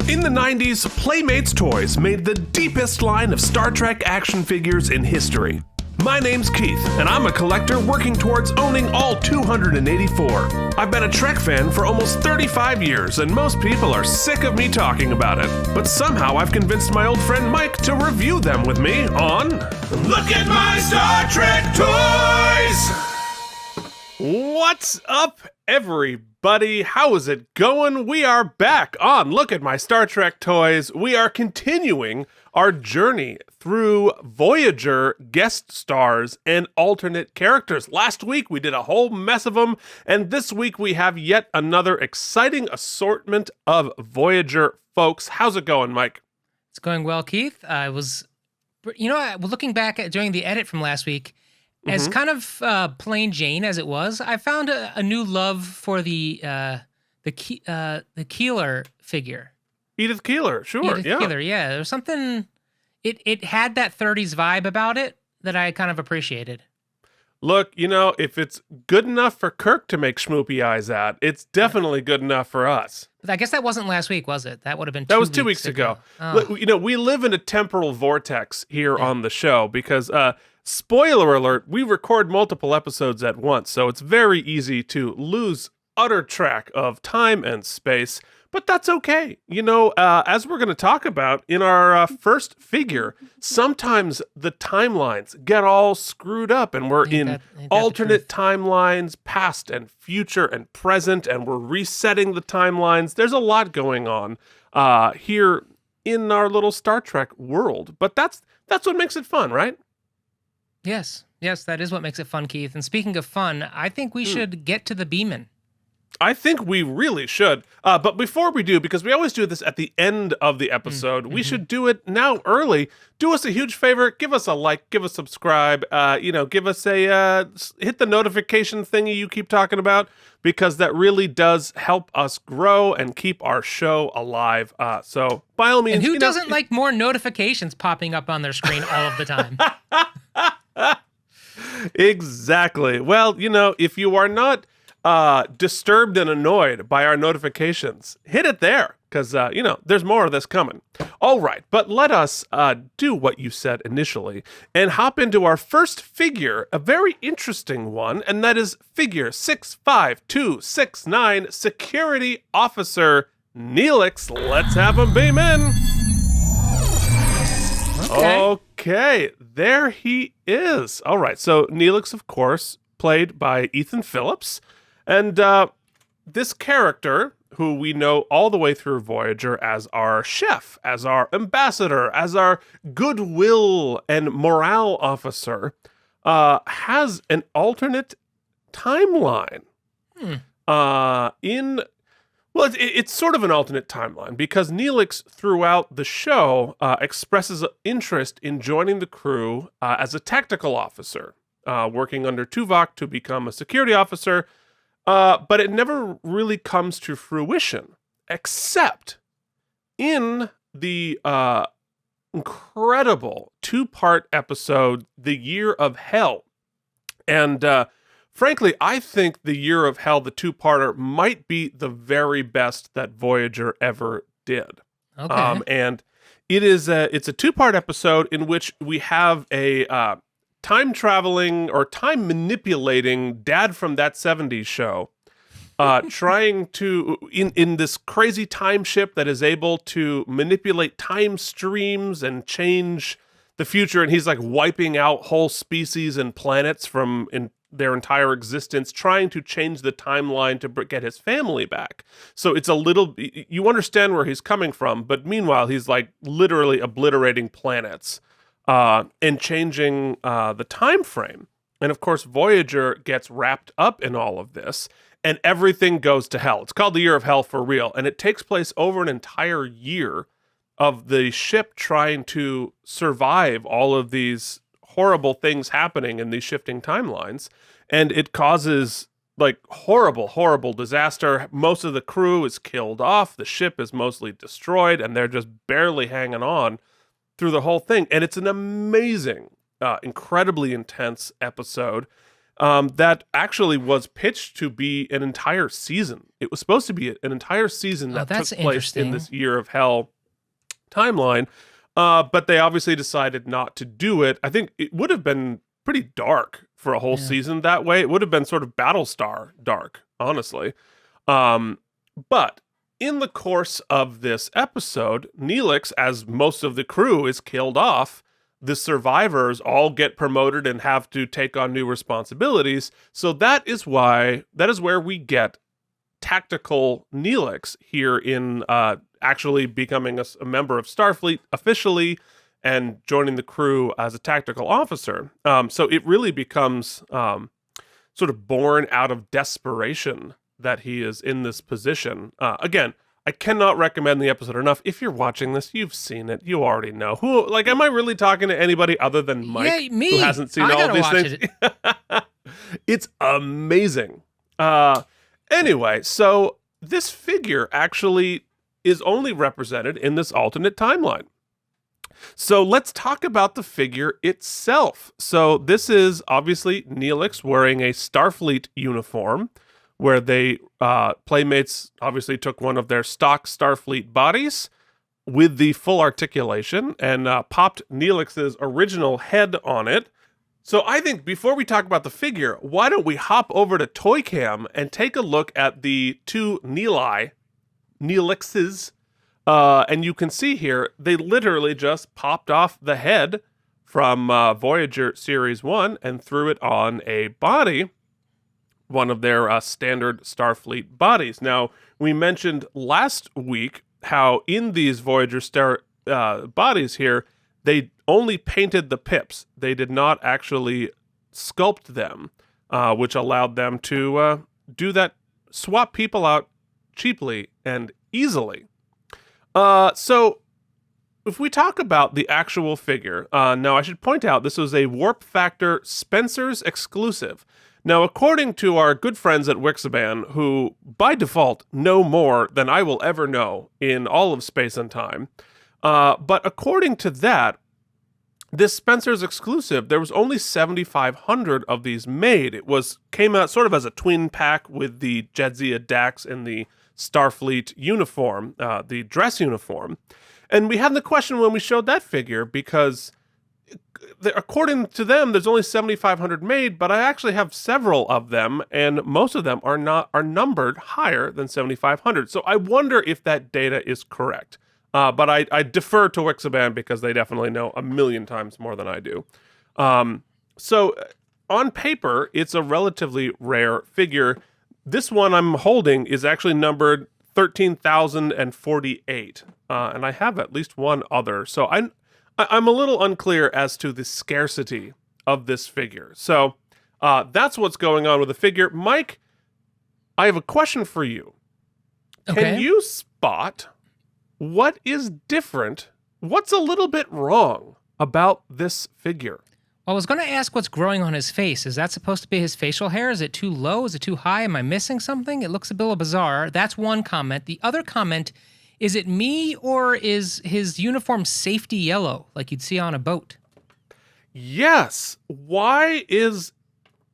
In the 90s, Playmates Toys made the deepest line of Star Trek action figures in history. My name's Keith, and I'm a collector working towards owning all 284. I've been a Trek fan for almost 35 years, and most people are sick of me talking about it. But somehow I've convinced my old friend Mike to review them with me on Look at My Star Trek Toys! What's up, everybody? How is it going? We are back on Look at My Star Trek Toys. We are continuing our journey through Voyager guest stars and alternate characters. Last week we did a whole mess of them, and this week we have yet another exciting assortment of Voyager folks. How's it going, Mike? It's going well, Keith. I was, looking back at doing the edit from last week, as kind of plain Jane as it was, I found a new love for the Keeler figure. Edith Keeler, sure. Edith Keeler, yeah. There was something, it had that 30s vibe about it that I kind of appreciated. Look, if it's good enough for Kirk to make schmoopy eyes at, it's definitely good enough for us. But I guess that wasn't last week, was it? That would have been 2 weeks That was 2 weeks ago. Oh. We live in a temporal vortex here on the show because, spoiler alert, we record multiple episodes at once, so it's very easy to lose utter track of time and space. But that's okay. As we're going to talk about in our first figure, sometimes the timelines get all screwed up and we're in alternate timelines, past and future and present, and we're resetting the timelines. There's a lot going on here in our little Star Trek world. But that's what makes it fun, right? Yes, that is what makes it fun, Keith. And speaking of fun, I think we should get to the beamin'. I think we really should. But before we do, because we always do this at the end of the episode, we should do it now early. Do us a huge favor. Give us a like. Give us a subscribe. Give us a hit the notification thingy you keep talking about, because that really does help us grow and keep our show alive. So by all means. And who doesn't like more notifications popping up on their screen all of the time? Exactly. Well, if you are not disturbed and annoyed by our notifications, hit it there, because, there's more of this coming. All right, but let us do what you said initially and hop into our first figure, a very interesting one, and that is figure 65269, Security Officer Neelix. Let's have him beam in. Okay, there he is. All right, so Neelix, of course, played by Ethan Phillips. And this character, who we know all the way through Voyager as our chef, as our ambassador, as our goodwill and morale officer, has an alternate timeline. It's sort of an alternate timeline because Neelix, throughout the show, expresses interest in joining the crew as a tactical officer, working under Tuvok to become a security officer. But it never really comes to fruition, except in the incredible 2-part episode, The Year of Hell. And frankly, I think The Year of Hell, the 2-parter, might be the very best that Voyager ever did. Okay. And it's a 2-part episode in which we have a time-traveling or time-manipulating dad from That 70s Show trying to, in this crazy time ship that is able to manipulate time streams and change the future, and he's like wiping out whole species and planets from their entire existence, trying to change the timeline to get his family back. So it's you understand where he's coming from, but meanwhile, he's like literally obliterating planets. And changing the time frame. And of course, Voyager gets wrapped up in all of this, and everything goes to hell. It's called the Year of Hell for real, and it takes place over an entire year of the ship trying to survive all of these horrible things happening in these shifting timelines. And it causes like horrible, horrible disaster. Most of the crew is killed off. The ship is mostly destroyed, and they're just barely hanging on through the whole thing. And it's an amazing, incredibly intense episode that actually was pitched to be an entire season. It was supposed to be an entire season that took place in this Year of Hell timeline, but they obviously decided not to do it. I think it would have been pretty dark for a whole season that way. It would have been sort of Battlestar dark, honestly. But in the course of this episode, Neelix, as most of the crew is killed off, the survivors all get promoted and have to take on new responsibilities. So that is where we get tactical Neelix here in actually becoming a member of Starfleet officially and joining the crew as a tactical officer. So it really becomes sort of born out of desperation that he is in this position. Again, I cannot recommend the episode enough. If you're watching this, you've seen it. You already know. Am I really talking to anybody other than Mike, yeah, me. who hasn't seen all of these things? It's amazing. Anyway, so this figure actually is only represented in this alternate timeline. So let's talk about the figure itself. So this is obviously Neelix wearing a Starfleet uniform, where they, Playmates obviously took one of their stock Starfleet bodies with the full articulation and popped Neelix's original head on it. So I think before we talk about the figure, why don't we hop over to Toy Cam and take a look at the two Neelixes, and you can see here, they literally just popped off the head from Voyager Series 1 and threw it on a body, one of their standard Starfleet bodies. Now, we mentioned last week how in these Voyager bodies here, they only painted the pips. They did not actually sculpt them, which allowed them to do that, swap people out cheaply and easily. So if we talk about the actual figure, now I should point out this was a Warp Factor Spencer's exclusive. Now, according to our good friends at Wixaban, who by default know more than I will ever know in all of space and time, but according to that, this Spencer's exclusive, there was only 7,500 of these made. It came out sort of as a twin pack with the Jadzia Dax and the Starfleet uniform, the dress uniform. And we had the question when we showed that figure, because according to them, there's only 7,500 made, but I actually have several of them, and most of them are numbered higher than 7,500. So I wonder if that data is correct. But I defer to Wixaban because they definitely know a million times more than I do. So on paper, it's a relatively rare figure. This one I'm holding is actually numbered 13,048, and I have at least one other. So I'm a little unclear as to the scarcity of this figure. So that's what's going on with the figure. Mike, I have a question for you. Okay. Can you spot what is different? What's a little bit wrong about this figure? I was going to ask what's growing on his face. Is that supposed to be his facial hair? Is it too low? Is it too high? Am I missing something? It looks a little bizarre. That's one comment. The other comment, is it me or is his uniform safety yellow like you'd see on a boat? Yes. Why is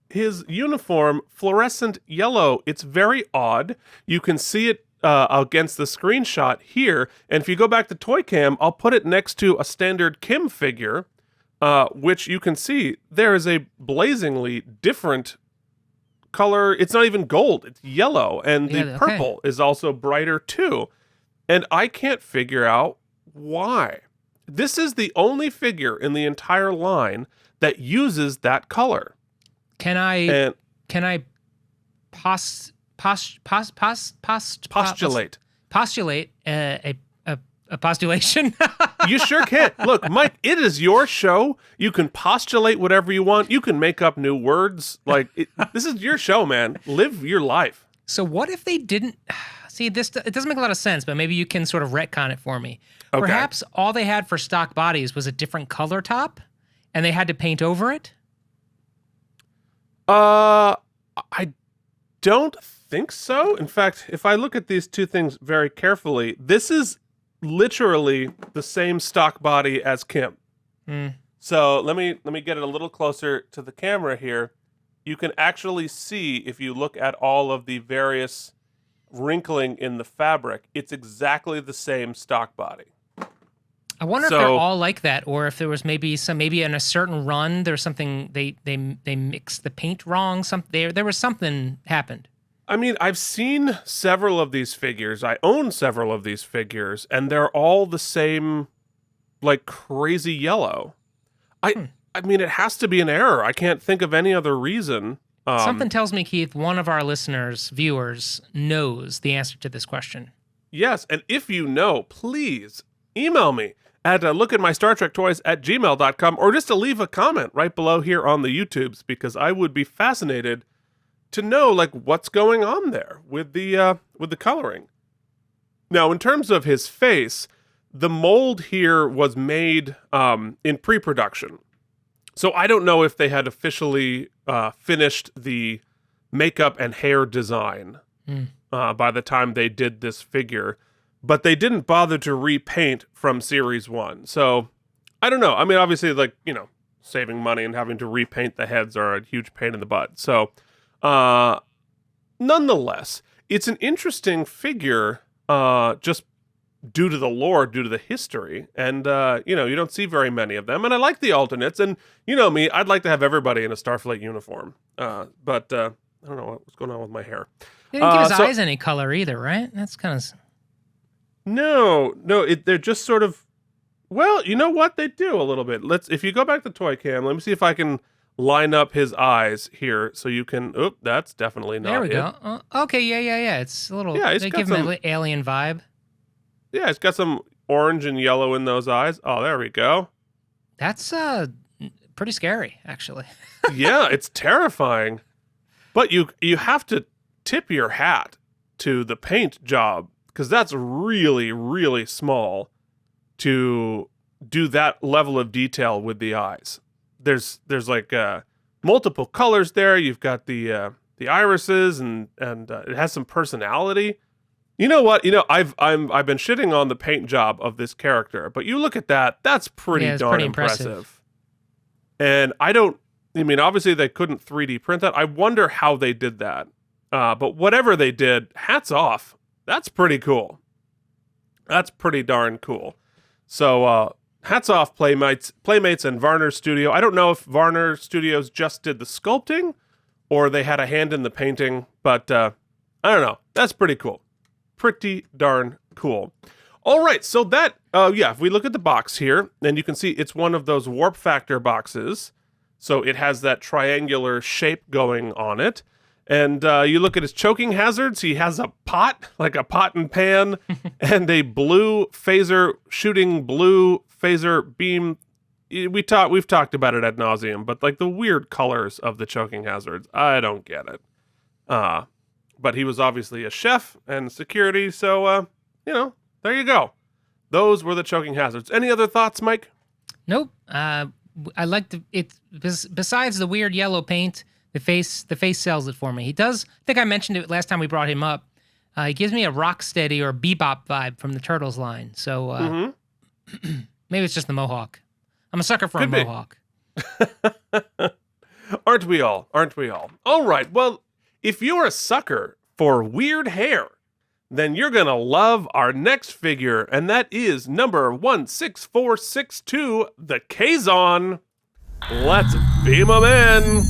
his uniform fluorescent yellow? It's very odd. You can see it against the screenshot here. And if you go back to Toy Cam, I'll put it next to a standard Kim figure, which you can see there is a blazingly different color. It's not even gold, it's yellow. And the purple is also brighter too. And I can't figure out why. This is the only figure in the entire line that uses that color. Can I postulate a postulation? You sure can. Look, Mike, it is your show. You can postulate whatever you want. You can make up new words. This is your show, man. Live your life. So what if they didn't... See, it doesn't make a lot of sense, but maybe you can sort of retcon it for me. Okay. Perhaps all they had for stock bodies was a different color top, and they had to paint over it? I don't think so. In fact, if I look at these two things very carefully, this is literally the same stock body as Kim. So let me get it a little closer to the camera here. you can actually see, if you look at all of the various wrinkling in the fabric, it's exactly the same stock body. I wonder if they're all like that, or if there was maybe in a certain run there's something they mixed the paint wrong. There was something happened. I mean, I've seen several of these figures. I own several of these figures, and they're all the same, like crazy yellow. I mean, it has to be an error. I can't think of any other reason. Something tells me, Keith, one of our viewers, knows the answer to this question. Yes, and if you know, please email me at lookatmystartrektoys@gmail.com, or just to leave a comment right below here on the YouTubes, because I would be fascinated to know like what's going on there with the coloring. Now, in terms of his face, the mold here was made in pre-production. So I don't know if they had officially finished the makeup and hair design by the time they did this figure, but they didn't bother to repaint from Series 1. So I don't know. I mean, obviously, like, you know, saving money and having to repaint the heads are a huge pain in the butt. So nonetheless, it's an interesting figure just due to the lore, due to the history. And, you know, you don't see very many of them. And I like the alternates. And you know me, I'd like to have everybody in a Starfleet uniform. But I don't know what's going on with my hair. They didn't give his eyes any color either, right? That's kind of... No, they're just sort of... Well, you know what? They do a little bit. If you go back to Toy Cam, let me see if I can line up his eyes here so you can... Oop, that's definitely not There we go. Okay, yeah. It's a little... Yeah, they give him an alien vibe. Yeah, it's got some orange and yellow in those eyes. Oh, there we go. That's pretty scary, actually. Yeah, it's terrifying. But you have to tip your hat to the paint job, because that's really, really small to do that level of detail with the eyes. There's like multiple colors there. You've got the irises, and it has some personality. You know what? You know, I've been shitting on the paint job of this character, but you look at that, that's pretty darn impressive. And I mean, obviously they couldn't 3D print that. I wonder how they did that. But whatever they did, hats off. That's pretty cool. That's pretty darn cool. So, hats off, Playmates and Varner Studio. I don't know if Varner Studios just did the sculpting or they had a hand in the painting, but I don't know. That's pretty cool. Pretty darn cool. All right, so that, if we look at the box here, and you can see it's one of those warp factor boxes. So it has that triangular shape going on it. And you look at his choking hazards, he has a pot, like a pot and pan, and a blue phaser, shooting blue phaser beam. We've talked about it ad nauseum, but like the weird colors of the choking hazards, I don't get it. But he was obviously a chef and security, so, you know, there you go. Those were the choking hazards. Any other thoughts, Mike? Nope. I like it. Besides the weird yellow paint, the face sells it for me. He does. I think I mentioned it last time we brought him up. He gives me a Rocksteady or Bebop vibe from the Turtles line. So maybe it's just the mohawk. I'm a sucker for a mohawk. Aren't we all? All right. Well, if you're a sucker for weird hair, then you're going to love our next figure, and that is number 16462, the Kazon. Let's beam him in.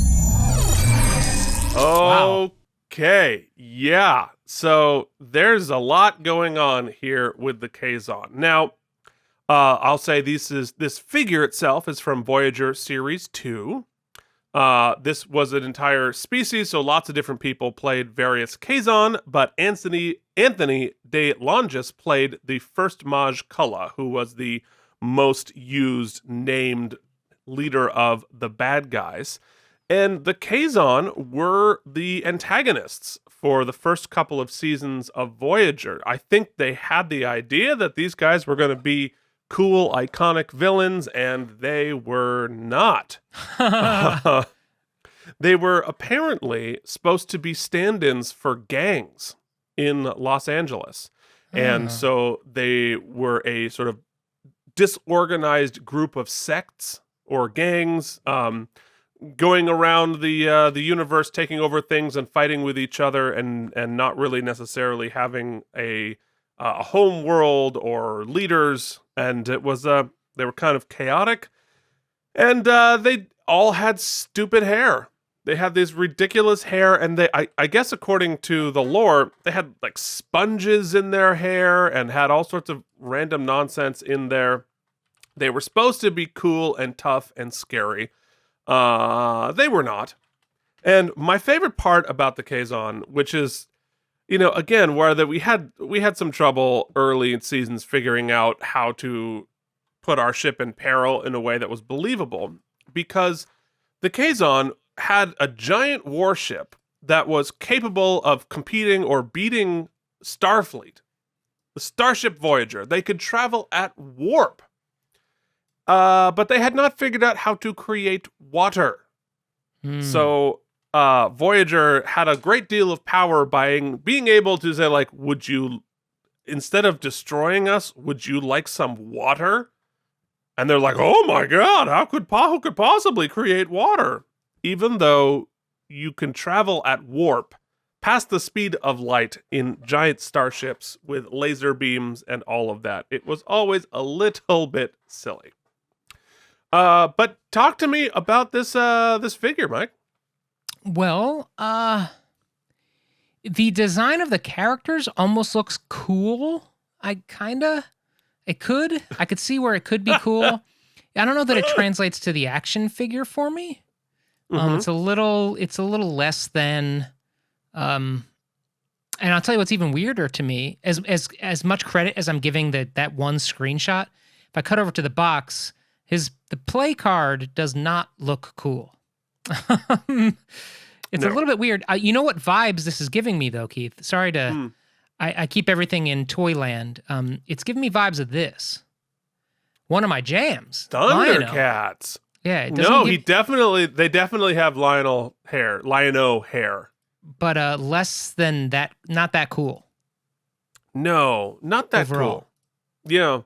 Okay, yeah. So there's a lot going on here with the Kazon. Now, I'll say this figure itself is from Voyager Series 2. This was an entire species, so lots of different people played various Kazon, but Anthony de Longis played the first Maj Kulla, who was the most used named leader of the bad guys. And the Kazon were the antagonists for the first couple of seasons of Voyager. I think they had the idea that these guys were going to be cool, iconic villains, and they were not. They were apparently supposed to be stand-ins for gangs in Los Angeles. And so they were a sort of disorganized group of sects or gangs going around the universe, taking over things and fighting with each other, and not really necessarily having a home world or leaders. And it was they were kind of chaotic, and they all had stupid hair. They had this ridiculous hair, and I guess according to the lore, they had like sponges in their hair and had all sorts of random nonsense in there. They were supposed to be cool and tough and scary. They were not. And my favorite part about the Kazon, which is, again, where that we had some trouble early in seasons figuring out how to put our ship in peril in a way that was believable, because the Kazon had a giant warship that was capable of competing or beating Starfleet, the Starship Voyager. They could travel at warp. But they had not figured out how to create water. So Voyager had a great deal of power by being able to say, like, would you, instead of destroying us, would you like some water? And they're like, oh my God, who could possibly create water? Even though you can travel at warp past the speed of light in giant starships with laser beams and all of that. It was always a little bit silly. But talk to me about this figure, Mike. Well, the design of the characters almost looks cool. I could see where it could be cool. I don't know that it translates to the action figure for me. It's a little less than, and I'll tell you what's even weirder to me. As much credit as I'm giving that one screenshot, if I cut over to the box, the play card does not look cool. It's a little bit weird. You know what vibes this is giving me, though, Keith? Sorry to... I keep everything in Toyland. It's giving me vibes of this. One of my jams. Thundercats. Yeah. They definitely have Lionel hair. But less than that, not that cool. No, not that overall. Cool. Yeah.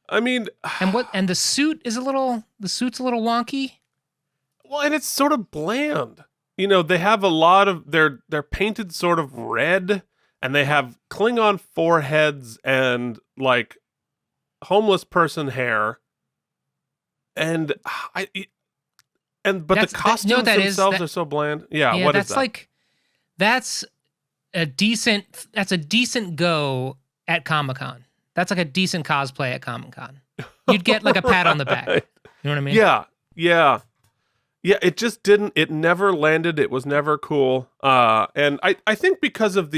I mean... And the suit's a little wonky. Well, and it's sort of bland. They have a lot of... They're painted sort of red, and they have Klingon foreheads and, like, homeless person hair. But the costumes themselves are so bland. Yeah, what is that? That's a decent go at Comic-Con. That's like a decent cosplay at Comic-Con. You'd get like a pat on the back. You know what I mean? Yeah. It just didn't. It never landed. It was never cool. And I think because of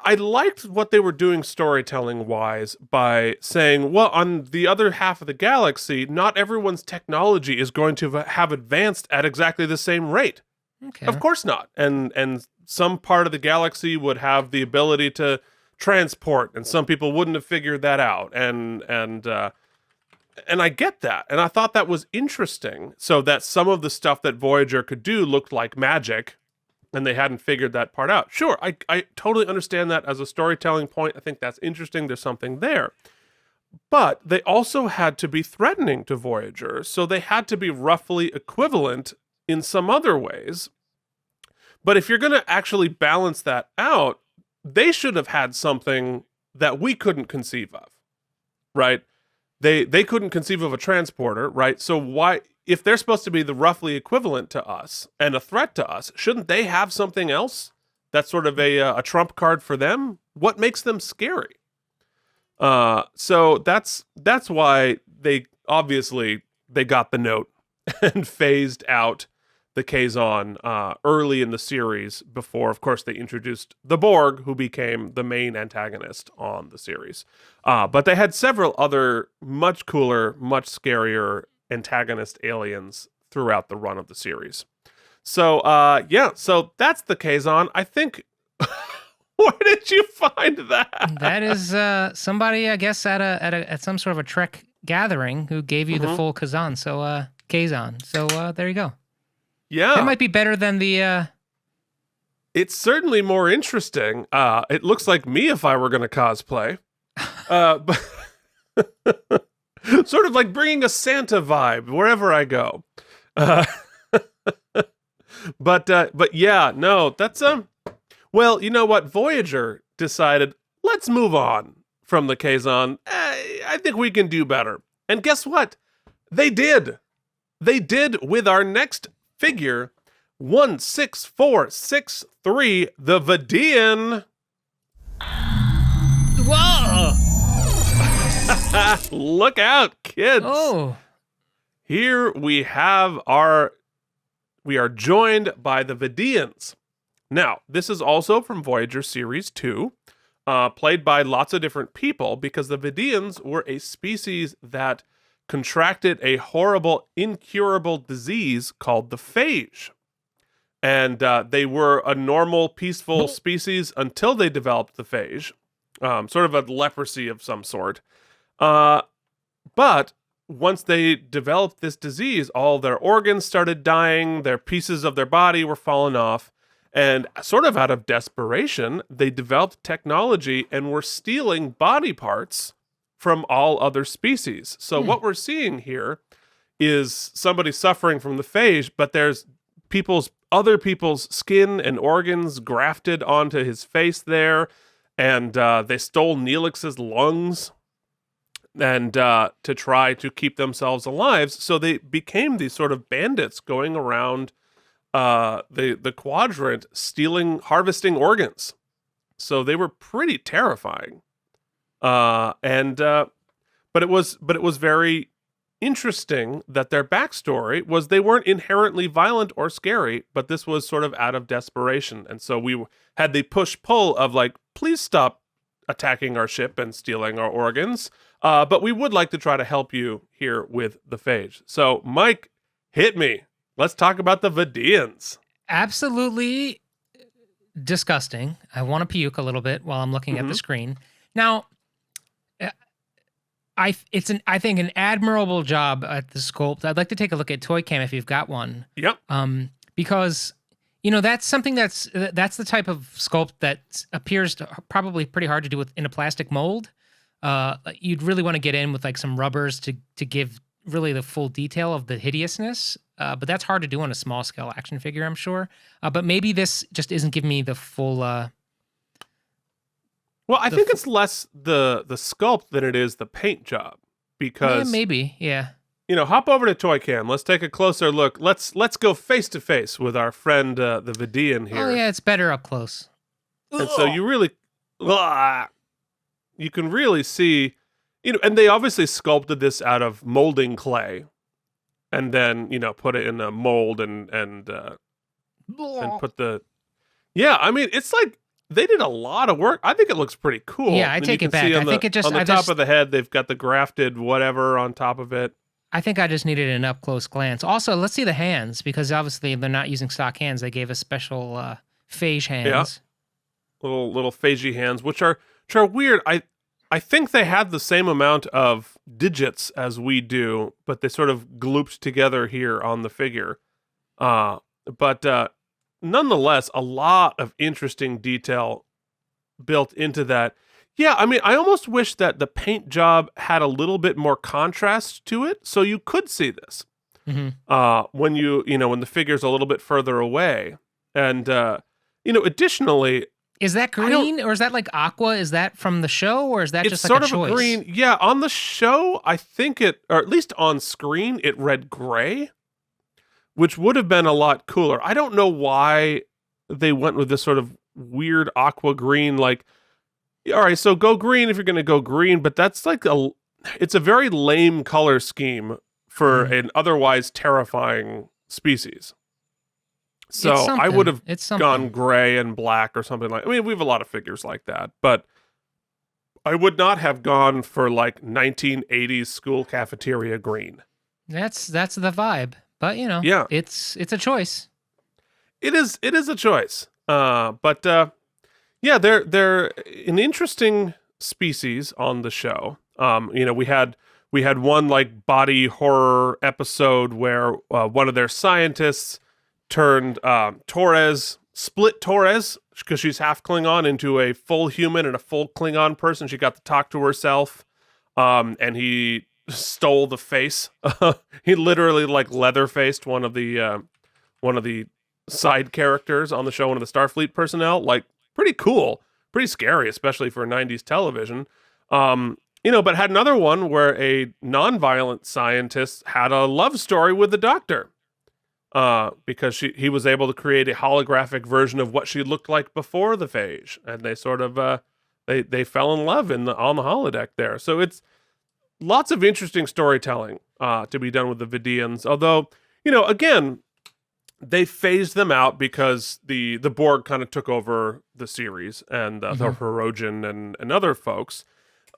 I liked what they were doing storytelling wise by saying, well, on the other half of the galaxy, not everyone's technology is going to have advanced at exactly the same rate. Okay. Of course not. And some part of the galaxy would have the ability to transport, and some people wouldn't have figured that out. And I get that. And I thought that was interesting. So that some of the stuff that Voyager could do looked like magic, and they hadn't figured that part out. Sure, I totally understand that as a storytelling point. I think that's interesting. There's something there. But they also had to be threatening to Voyager, so they had to be roughly equivalent in some other ways. But if you're going to actually balance that out, they should have had something that we couldn't conceive of, right? They couldn't conceive of a transporter, right? So why... If they're supposed to be the roughly equivalent to us and a threat to us, shouldn't they have something else that's sort of a trump card for them? What makes them scary? So that's why they got the note and phased out the Kazon early in the series before, of course, they introduced the Borg, who became the main antagonist on the series. But they had several other much cooler, much scarier antagonist aliens throughout the run of the series. So so that's the Kazon. I think where did you find that? That is somebody, I guess, at some sort of a Trek gathering who gave you the full Kazon. So Kazon. So there you go. Yeah. That might be better than the It's certainly more interesting. It looks like me if I were going to cosplay. But sort of like bringing a Santa vibe wherever I go. But yeah, no, that's well, you know what? Voyager decided, let's move on from the Kazon. I think we can do better. And guess what? They did. They did with our next figure, 16463, the Vidiian. Whoa! Look out, kids. Oh. Here we are joined by the Vidiians. Now, this is also from Voyager Series 2, played by lots of different people, because the Vidiians were a species that contracted a horrible, incurable disease called the phage. And they were a normal, peaceful species until they developed the phage, sort of a leprosy of some sort. But once they developed this disease, all their organs started dying, their pieces of their body were falling off, and sort of out of desperation, they developed technology and were stealing body parts from all other species. So what we're seeing here is somebody suffering from the phage, but there's other people's skin and organs grafted onto his face there, and they stole Neelix's lungs and to try to keep themselves alive. So they became these sort of bandits going around the quadrant, harvesting organs. So they were pretty terrifying. But it was very interesting that their backstory was they weren't inherently violent or scary, but this was sort of out of desperation. And so we had the push-pull of like, please stop attacking our ship and stealing our organs. But we would like to try to help you here with the phage. So, Mike, hit me. Let's talk about the Vidiians. Absolutely disgusting. I want to puke a little bit while I'm looking at the screen. Now, I think an admirable job at the sculpt. I'd like to take a look at Toy Cam if you've got one. Yep. Because that's something that's the type of sculpt that appears probably pretty hard to do in a plastic mold. You'd really want to get in with like some rubbers to give really the full detail of the hideousness. But that's hard to do on a small scale action figure, I'm sure. But maybe this just isn't giving me the full. Well, I think it's less the sculpt than it is the paint job, because maybe, yeah. Hop over to Toy Cam. Let's take a closer look. Let's go face to face with our friend the Vidiian here. Oh yeah, it's better up close. And so you really, you can really see, and they obviously sculpted this out of molding clay, and then put it in a mold and put the. Yeah, I mean, it's like they did a lot of work. I think it looks pretty cool. Yeah, I take it back. I think it just on the top of the head, they've got the grafted whatever on top of it. I think I just needed an up-close glance. Also, let's see the hands, because obviously they're not using stock hands. They gave us special phage hands. Yeah. Little phagey hands, which are weird. I think they had the same amount of digits as we do, but they sort of glooped together here on the figure. But nonetheless, a lot of interesting detail built into that. Yeah, I mean, I almost wish that the paint job had a little bit more contrast to it, so you could see this when when the figure's a little bit further away. And additionally, is that green or is that like aqua? Is that from the show, or is that just like a choice? It's sort of a green. Yeah, on the show, I think or at least on screen, it read gray, which would have been a lot cooler. I don't know why they went with this sort of weird aqua green, like. All right, so go green if you're going to go green, but that's like it's a very lame color scheme for an otherwise terrifying species. So I would have gone gray and black or something like. I mean, we have a lot of figures like that, but I would not have gone for like 1980s school cafeteria green. That's the vibe, but yeah, it's a choice. It is a choice, but. Yeah, they're an interesting species on the show. We had one like body horror episode where one of their scientists turned split Torres, because she's half Klingon, into a full human and a full Klingon person. She got to talk to herself, and he stole the face. He literally like leather faced one of the side characters on the show, one of the Starfleet personnel. Like, pretty cool, pretty scary, especially for 90s television. But had another one where a non-violent scientist had a love story with the Doctor. Because he was able to create a holographic version of what she looked like before the phage, and they sort of they fell in love on the holodeck there. So it's lots of interesting storytelling to be done with the Vidiians. Although, again, they phased them out because the Borg kind of took over the series and the Hirogen and other folks.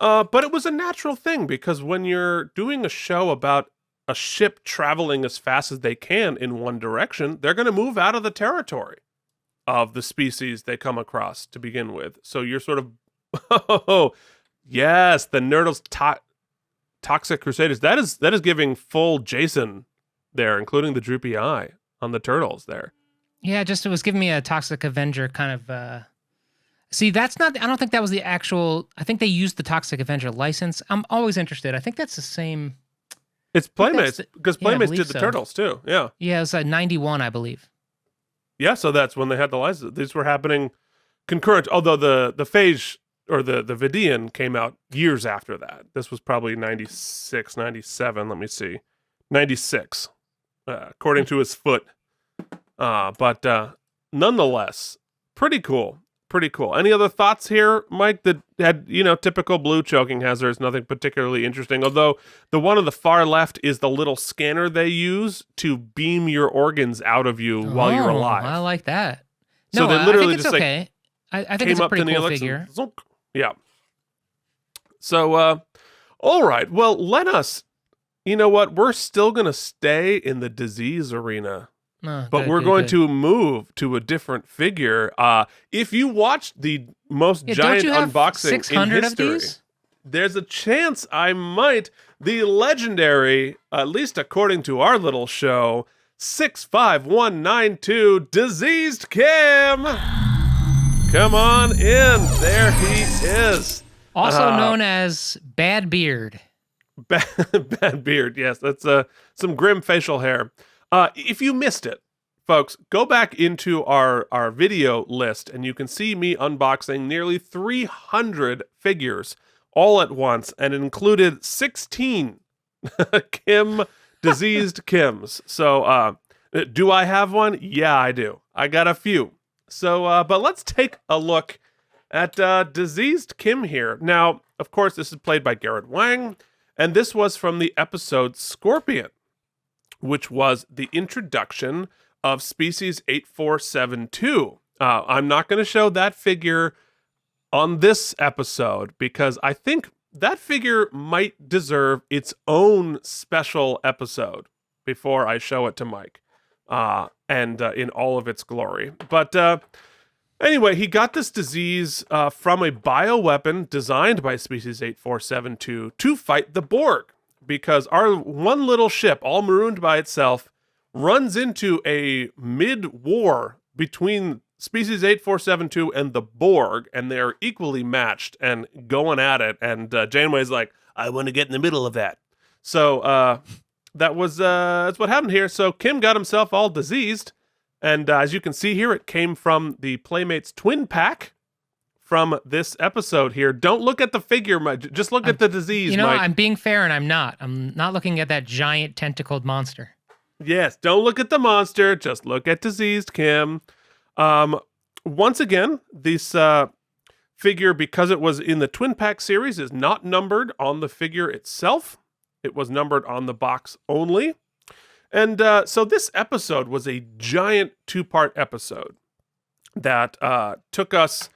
But it was a natural thing because when you're doing a show about a ship traveling as fast as they can in one direction, they're going to move out of the territory of the species they come across to begin with. So you're sort of, oh, yes, the Nerdles Toxic Crusaders. That is giving full Jason there, including the droopy eye on the turtles there. Yeah, it was giving me a Toxic Avenger kind of... See, that's not... I don't think that was the actual... I think they used the Toxic Avenger license. I'm always interested. I think that's the same... It's Playmates, because Playmates did the so. Turtles, too. Yeah. Yeah, it was 91, I believe. Yeah, so that's when they had the license. These were happening concurrent, although the phage, or the Vidiian, came out years after that. This was probably 96, 97, let me see. 96, according to his foot. But nonetheless, pretty cool. Pretty cool. Any other thoughts here, Mike, that had, typical blue choking hazards, nothing particularly interesting, although the one on the far left is the little scanner they use to beam your organs out of you while you're alive. I like that. So no, they literally I think it's just okay. I think it's a pretty cool figure. Yeah. So, all right. Well, let us, you know what? We're still going to stay in the disease arena. But we're going to move to a different figure. If you watched the most giant unboxing 600 in history, of these? There's a chance I might. The legendary, at least according to our little show, 65192 Diseased Kim. Come on in. There he is. Also known as Bad Beard. Bad Beard, yes. That's some grim facial hair. If you missed it, folks, go back into our video list and you can see me unboxing nearly 300 figures all at once, and it included 16 diseased Kims. So, do I have one? Yeah, I do. I got a few. So, but let's take a look at diseased Kim here. Now, of course, this is played by Garrett Wang, and this was from the episode Scorpion, which was the introduction of species 8472. I'm not going to show that figure on this episode because I think that figure might deserve its own special episode before I show it to Mike and in all of its glory. But anyway, he got this disease from a bioweapon designed by species 8472 to fight the Borg, because our one little ship, all marooned by itself, runs into a mid-war between species 8472 and the Borg, and they're equally matched and going at it, and Janeway's like, I want to get in the middle of that. So that's what happened here. So Kim got himself all diseased, and as you can see here, it came from the Playmates twin pack from this episode here. Don't look at the figure, Mike. Just look at the disease, Mike. I'm being fair, and I'm not. I'm not looking at that giant tentacled monster. Yes, don't look at the monster. Just look at diseased Kim. Once again, this figure, because it was in the Twin Pack series, is not numbered on the figure itself. It was numbered on the box only. And so this episode was a giant two-part episode that took us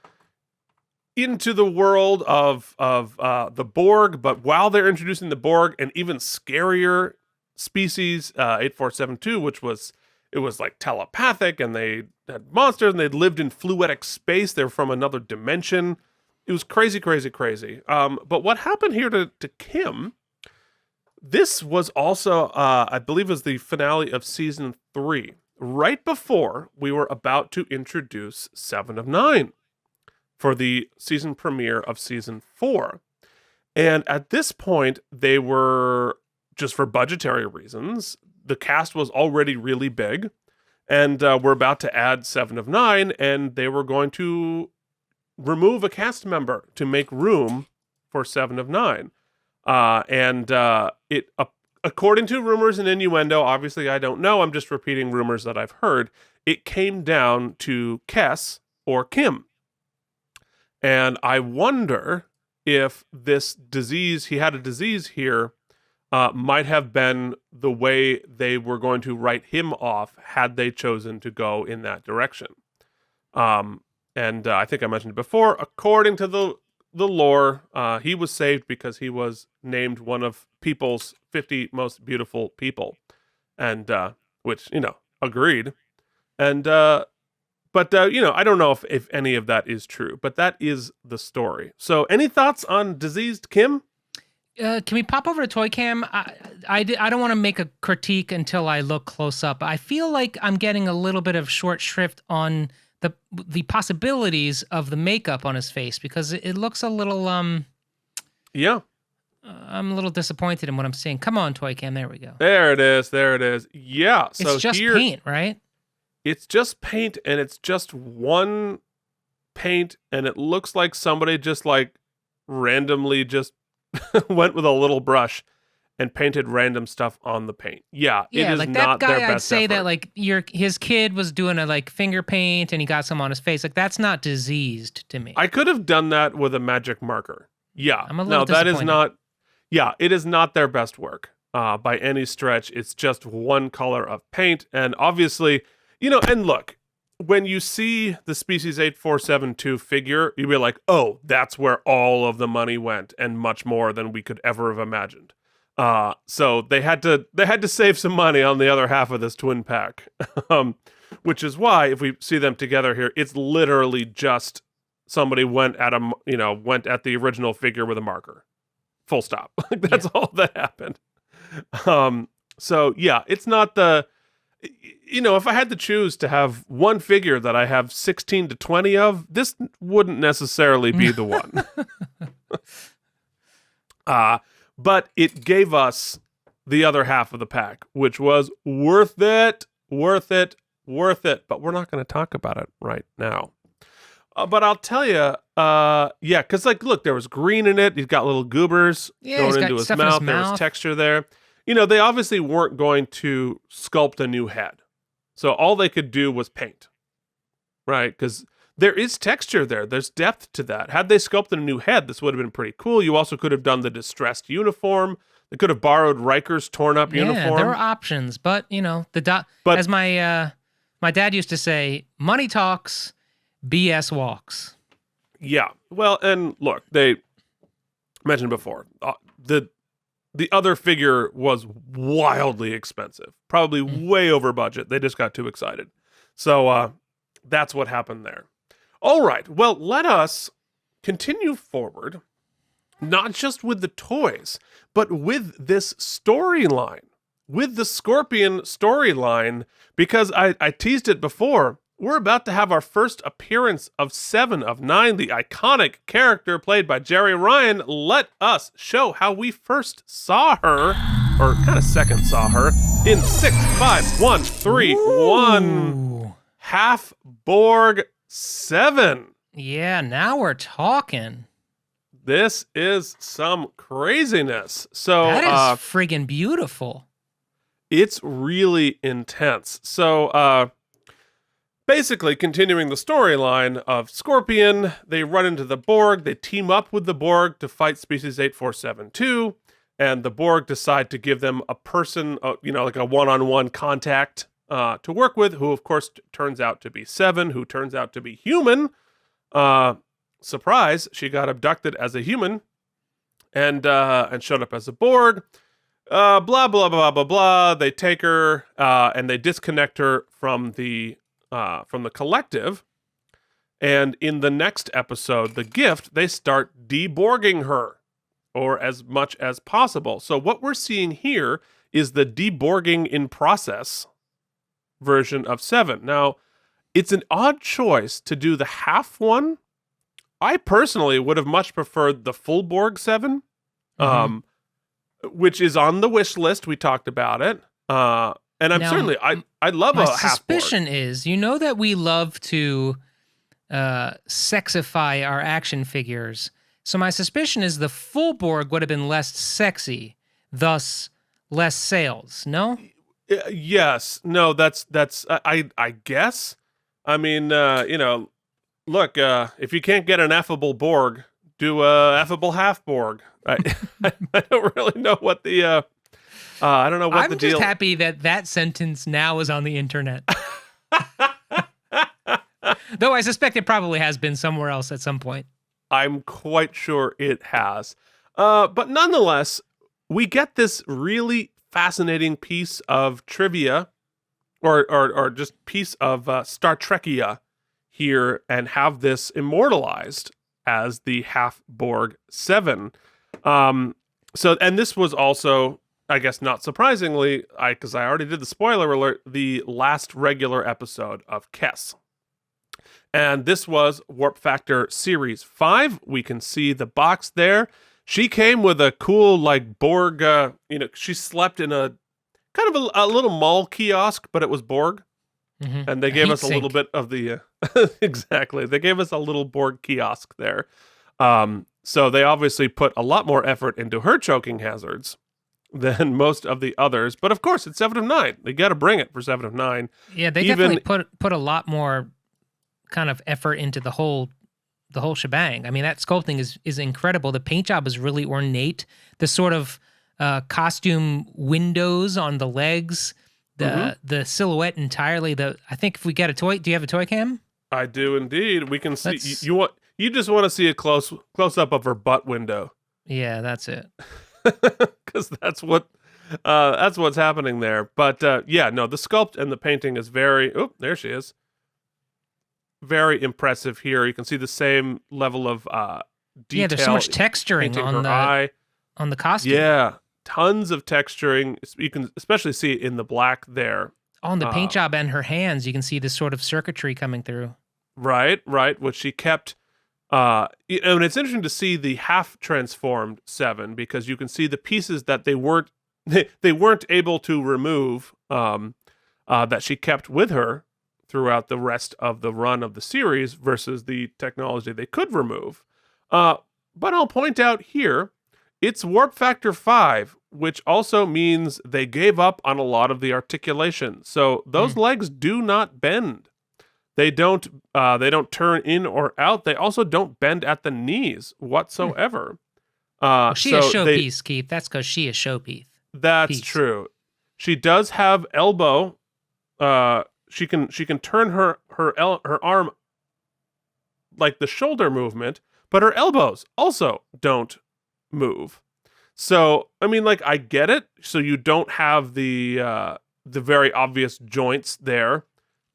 into the world of the Borg, but while they're introducing the Borg, an even scarier species, 8472, which was like telepathic, and they had monsters, and they'd lived in fluidic space. They're from another dimension. It was crazy, crazy, crazy. But what happened here to Kim, this was also, I believe, was the finale of season 3, right before we were about to introduce 7 of 9 for the season premiere of season 4. And at this point, they were, just for budgetary reasons, the cast was already really big. And we're about to add 7 of 9, and they were going to remove a cast member to make room for 7 of 9. According to rumors and innuendo, obviously I don't know, I'm just repeating rumors that I've heard, it came down to Kes or Kim. And I wonder if this disease, he had a disease here, might have been the way they were going to write him off had they chosen to go in that direction. I think I mentioned it before, according to the lore, he was saved because he was named one of People's 50 most beautiful people. And, which, agreed. And, but I don't know if any of that is true, but that is the story. So any thoughts on diseased Kim? Can we pop over to Toy Cam? I don't want to make a critique until I look close up. I feel like I'm getting a little bit of short shrift on the possibilities of the makeup on his face because it looks a little Yeah. I'm a little disappointed in what I'm seeing. Come on, Toy Cam. There we go. There it is. Yeah. So it's just paint, right? It's just paint, and it's just one paint, and it looks like somebody just like randomly just went with a little brush and painted random stuff on the paint. Yeah, it is like not that guy. their best I'd say effort. that like his kid was doing a like finger paint and he got some on his face. Like that's not diseased to me. I could have done that with a magic marker. Yeah, I'm a little that is disappointed. not. Yeah, it is not their best work by any stretch. It's just one color of paint, and obviously, and look, when you see the Species 8472 figure, you'll be like, oh, that's where all of the money went, and much more than we could ever have imagined. So they had to save some money on the other half of this twin pack, which is why if we see them together here, it's literally just somebody went at the original figure with a marker. Full stop. Like that's all that happened. So yeah, it's not the. If I had to choose to have one figure that I have 16 to 20 of, this wouldn't necessarily be the one. But it gave us the other half of the pack, which was worth it. But we're not going to talk about it right now. But I'll tell you, because look, there was green in it. He's got little goobers going into his mouth. There was texture there. They obviously weren't going to sculpt a new head. So all they could do was paint, right? Because there is texture there. There's depth to that. Had they sculpted a new head, this would have been pretty cool. You also could have done the distressed uniform. They could have borrowed Riker's torn up uniform. There were options, but as my dad used to say, money talks, BS walks. Yeah. Well, and look, they mentioned before, the other figure was wildly expensive, probably way over budget. They just got too excited. So that's what happened there. All right. Well, let us continue forward, not just with the toys, but with this storyline, with the Scorpion storyline, because I teased it before. We're about to have our first appearance of 7 of 9, the iconic character played by Jeri Ryan. Let us show how we first saw her, or kind of second saw her, in 6, 5, 1, 3, 1. Half-Borg 7. Yeah, now we're talking. This is some craziness. So that is friggin' beautiful. It's really intense. So, basically, continuing the storyline of Scorpion, they run into the Borg, they team up with the Borg to fight Species 8472, and the Borg decide to give them a person, like a one-on-one contact to work with, who of course turns out to be 7, who turns out to be human. Surprise, she got abducted as a human and showed up as a Borg. Blah, blah, blah, blah, blah. They take her and they disconnect her from the collective, and in the next episode, The Gift, they start deborging her, or as much as possible. So what we're seeing here is the deborging in process version of 7. Now, it's an odd choice to do the half one. I personally would have much preferred the full Borg 7, which is on the wish list. We talked about it. And I'm Now, certainly I love my a Half-Borg. suspicion is, you know that we love to sexify our action figures. So my suspicion is the full Borg would have been less sexy, thus less sales. No? Yes. No, that's I guess. I mean, look, if you can't get an affable Borg, do a affable Half-Borg. I don't really know what the I don't know what I'm the just deal. happy that sentence now is on the internet. Though I suspect it probably has been somewhere else at some point. I'm quite sure it has. But nonetheless, we get this really fascinating piece of trivia or just piece of Star Trekia here and have this immortalized as the Half-Borg Seven. And this was also, I guess not surprisingly, because I already did the spoiler alert, the last regular episode of Kess. And this was Warp Factor Series 5. We can see the box there. She came with a cool, like, Borg, she slept in a kind of a little mall kiosk, but it was Borg. Mm-hmm. And they gave us a little bit of the, exactly. They gave us a little Borg kiosk there. So they obviously put a lot more effort into her choking hazards than most of the others. But of course, it's 7 of 9. They got to bring it for 7 of 9. Yeah, they definitely put a lot more kind of effort into the whole shebang. I mean, that sculpting is incredible. The paint job is really ornate. The sort of costume windows on the legs, the silhouette entirely. I think if we get a toy, do you have a toy cam? I do indeed. We can see you just want to see a close up of her butt window. Yeah, that's it. Because that's what's happening there. But the sculpt and the painting is very. Oh, there she is. Very impressive here. You can see the same level of detail. Yeah, there's so much texturing on the costume. Yeah, tons of texturing. You can especially see it in the black there. On the paint job and her hands, you can see this sort of circuitry coming through. Right, which she kept. And it's interesting to see the half-transformed Seven because you can see the pieces that they weren't able to remove that she kept with her throughout the rest of the run of the series versus the technology they could remove. But I'll point out here, it's Warp Factor 5, which also means they gave up on a lot of the articulation. So those legs do not bend. They don't turn in or out. They also don't bend at the knees whatsoever. She is showpiece, Keith. That's because she is showpiece. That's true. She does have elbow. She can turn her arm like the shoulder movement, but her elbows also don't move. So I mean, like, I get it. So you don't have the very obvious joints there,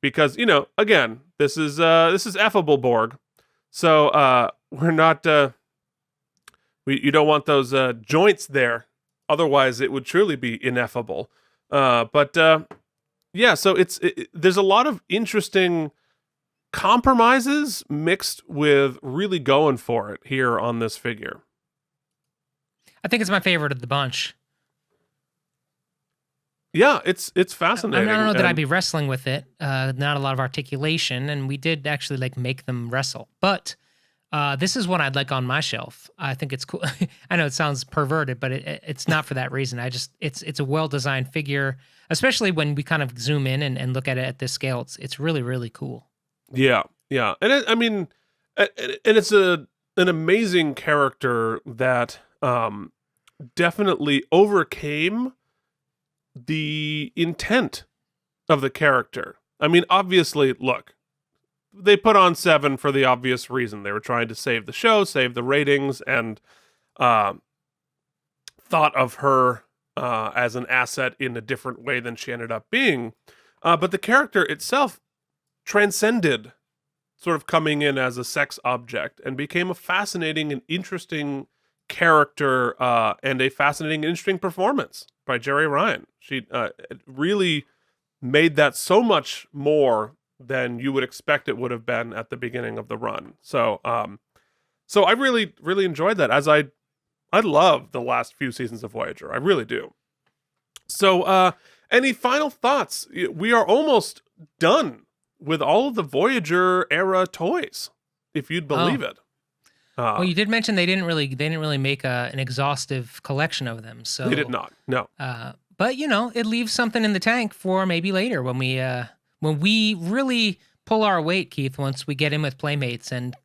because again, this is affable Borg, so we're not you don't want those joints there. Otherwise, it would truly be ineffable. Yeah, so there's a lot of interesting compromises mixed with really going for it here on this figure. I think it's my favorite of the bunch. Yeah, it's fascinating. I don't know that I'd be wrestling with it. Not a lot of articulation, and we did actually make them wrestle. But this is one I'd like on my shelf. I think it's cool. I know it sounds perverted, but it's not for that reason. It's a well-designed figure, especially when we kind of zoom in and look at it at this scale. It's really, really cool. Yeah. And it's an amazing character that definitely overcame the intent of the character. I mean, obviously, look, they put on 7 for the obvious reason. They were trying to save the show, save the ratings, and thought of her as an asset in a different way than she ended up being. But the character itself transcended sort of coming in as a sex object and became a fascinating and interesting character and a fascinating and interesting performance by Jerry Ryan. She really made that so much more than you would expect it would have been at the beginning of the run. So I really, really enjoyed that, as I love the last few seasons of Voyager. I really do. So Any final thoughts? We are almost done with all of the Voyager era toys, if you'd believe it. Well, you did mention they didn't really make an exhaustive collection of them. So they did not. No. But it leaves something in the tank for maybe later when we really pull our weight, Keith. Once we get in with Playmates and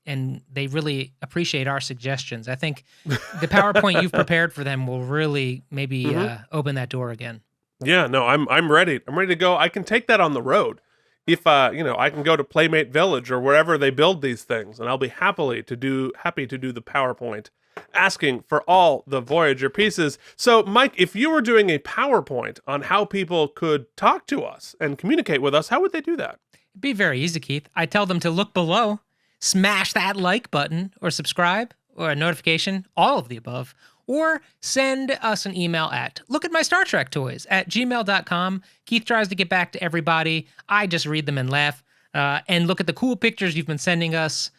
they really appreciate our suggestions, I think the PowerPoint you've prepared for them will really maybe open that door again. Yeah. No. I'm ready. I'm ready to go. I can take that on the road. If I can go to Playmate Village or wherever they build these things, and I'll be happy to do the PowerPoint, asking for all the Voyager pieces. So, Mike, if you were doing a PowerPoint on how people could talk to us and communicate with us, how would they do that? It'd be very easy, Keith. I tell them to look below, smash that like button, or subscribe, or a notification, all of the above. Or send us an email at lookatmystartrektoys@gmail.com. Keith tries to get back to everybody. I just read them and laugh. And look at the cool pictures you've been sending us.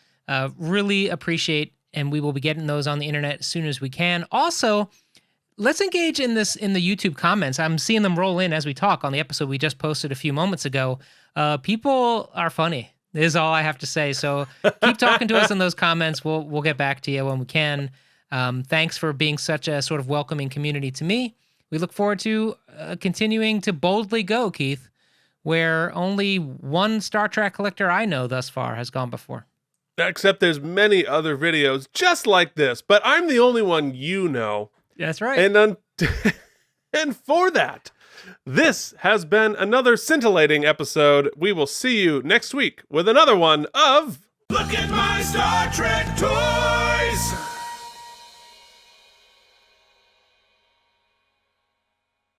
Really appreciate, and we will be getting those on the internet as soon as we can. Also, let's engage in the YouTube comments. I'm seeing them roll in as we talk on the episode we just posted a few moments ago. People are funny, is all I have to say. So keep talking to us in those comments. We'll get back to you when we can. Thanks for being such a sort of welcoming community to me. We look forward to continuing to boldly go, Keith, where only one Star Trek collector I know thus far has gone before. Except there's many other videos just like this, but I'm the only one you know. That's right. And and for that, this has been another scintillating episode. We will see you next week with another one of Look at My Star Trek Toys!